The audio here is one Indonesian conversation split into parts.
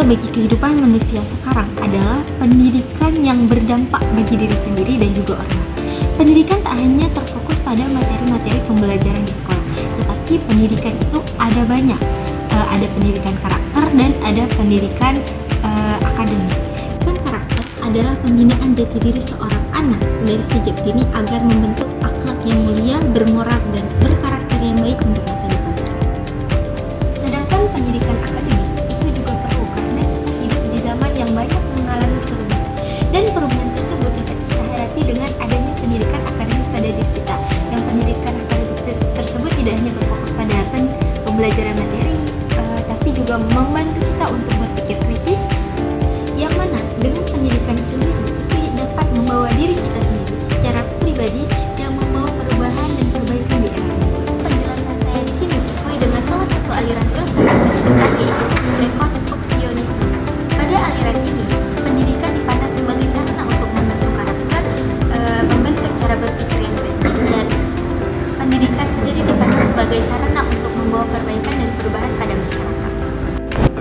bagi kehidupan manusia sekarang adalah pendidikan yang berdampak bagi diri sendiri dan juga orang lain. Pendidikan tak hanya terfokus pada materi-materi pembelajaran di sekolah, tetapi pendidikan itu ada banyak. Ada pendidikan karakter dan ada pendidikan akademik. Pendidikan karakter adalah pembinaan jati diri seorang anak dari sejak dini agar membentuk akhlak yang mulia, bermoral dan berkarakter yang baik untuk masa depan. Sedangkan pendidikan akademik itu juga perlu karena kita hidup di zaman yang banyak mengalami perubahan, dan perubahan tersebut dapat kita hadapi dengan adanya pendidikan akademik pada diri kita. Yang pendidikan akademik tersebut tidak hanya berfokus pada pembelajaran materi, tapi juga membantu kita untuk berpikir kritis, yang mana dengan pendidikan sendiri itu dapat membawa diri kita sendiri secara pribadi yang membawa perubahan dan perbaikan di era ini. Penjelasan saya di sini sesuai dengan salah satu aliran filsafat yaitu rekonstruksionisme. Pada aliran ini, pendidikan dipandang sebagai sarana untuk membentuk karakter, membentuk cara berpikir yang kritis, dan pendidikan sendiri dipandang sebagai sarana untuk membawa perbaikan dan perubahan pada masyarakat.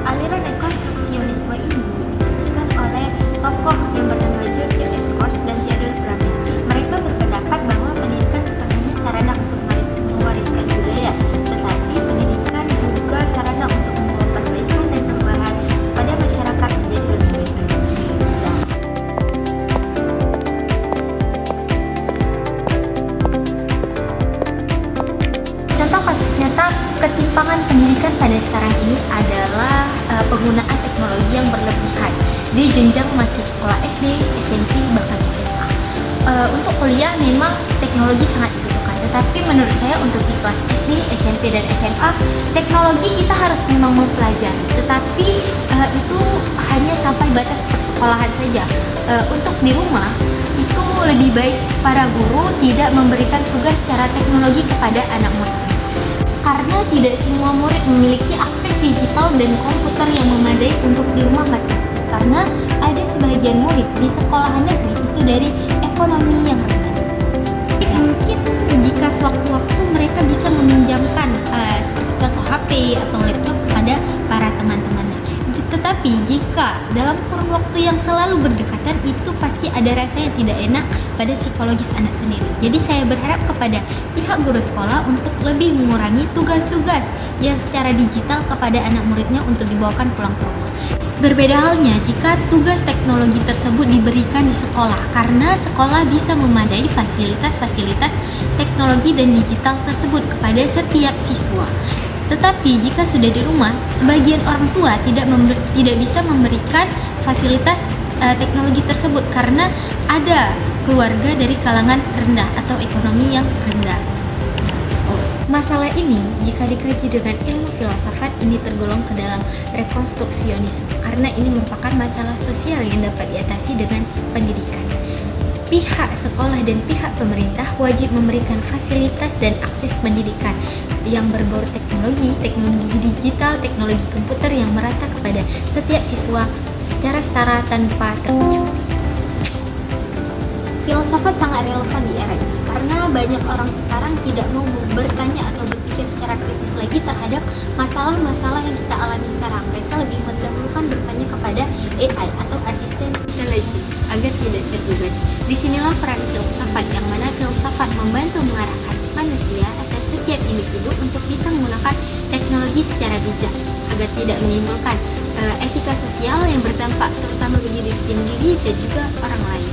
Aliran rekonstruksionisme ini dicetuskan oleh tokoh yang bernama George Escorts dan Theodore Bradley. Mereka berpendapat bahwa pendidikan bukan hanya sarana untuk mewariskan budaya, tetapi pendidikan juga sarana untuk membawa perbaikan dan perubahan pada masyarakat menjadi lebih baik. Contoh kasus nyata ketimpangan pendidikan pada sekarang ini adalah penggunaan teknologi yang berlebihan di jenjang masih sekolah SD, SMP, bahkan SMA. Untuk kuliah memang teknologi sangat dibutuhkan, tetapi menurut saya untuk di kelas SD, SMP, dan SMA, teknologi kita harus memang mempelajari, tetapi itu hanya sampai batas persekolahan saja. Untuk di rumah, itu lebih baik para guru tidak memberikan tugas secara teknologi kepada anak murid. Karena tidak semua murid memiliki akses digital dan komputer yang memadai untuk di rumah masing-masing. Karena ada sebagian murid di sekolahan negeri itu dari ekonomi yang rendah. Mungkin jika sewaktu-waktu mereka bisa meminjamkan seperti contoh HP atau laptop kepada para teman-temannya. Tetapi jika dalam kurun waktu yang selalu berdekatan, itu pasti ada rasa yang tidak enak pada psikologis anak sendiri. Jadi saya berharap kepada pihak guru sekolah untuk lebih mengurangi tugas-tugas yang secara digital kepada anak muridnya untuk dibawakan pulang ke rumah. Berbeda halnya jika tugas teknologi tersebut diberikan di sekolah, karena sekolah bisa memadai fasilitas-fasilitas teknologi dan digital tersebut kepada setiap siswa. Tetapi jika sudah di rumah, sebagian orang tua tidak bisa memberikan fasilitas teknologi tersebut karena ada keluarga dari kalangan rendah atau ekonomi yang rendah. Masalah ini jika dikaji dengan ilmu filsafat ini tergolong ke dalam rekonstruksionisme karena ini merupakan masalah sosial yang dapat diatasi dengan pendidikan. Pihak sekolah dan pihak pemerintah wajib memberikan fasilitas dan akses pendidikan yang berbau teknologi digital, teknologi komputer yang merata kepada setiap siswa secara setara tanpa terkecuali. Filsafat sangat relevan di era ini karena banyak orang sekarang tidak mau bertanya atau berpikir secara kritis lagi terhadap masalah-masalah yang kita alami sekarang. Mereka lebih mendahulukan bertanya kepada AI atau asisten intelligence agar tidak terlibat. Disinilah peran filsafat, yang mana filsafat membantu mengarahkan manusia atau setiap individu untuk bisa menggunakan teknologi secara bijak agar tidak menimbulkan etika sosial yang berdampak terutama bagi diri sendiri dan juga orang lain.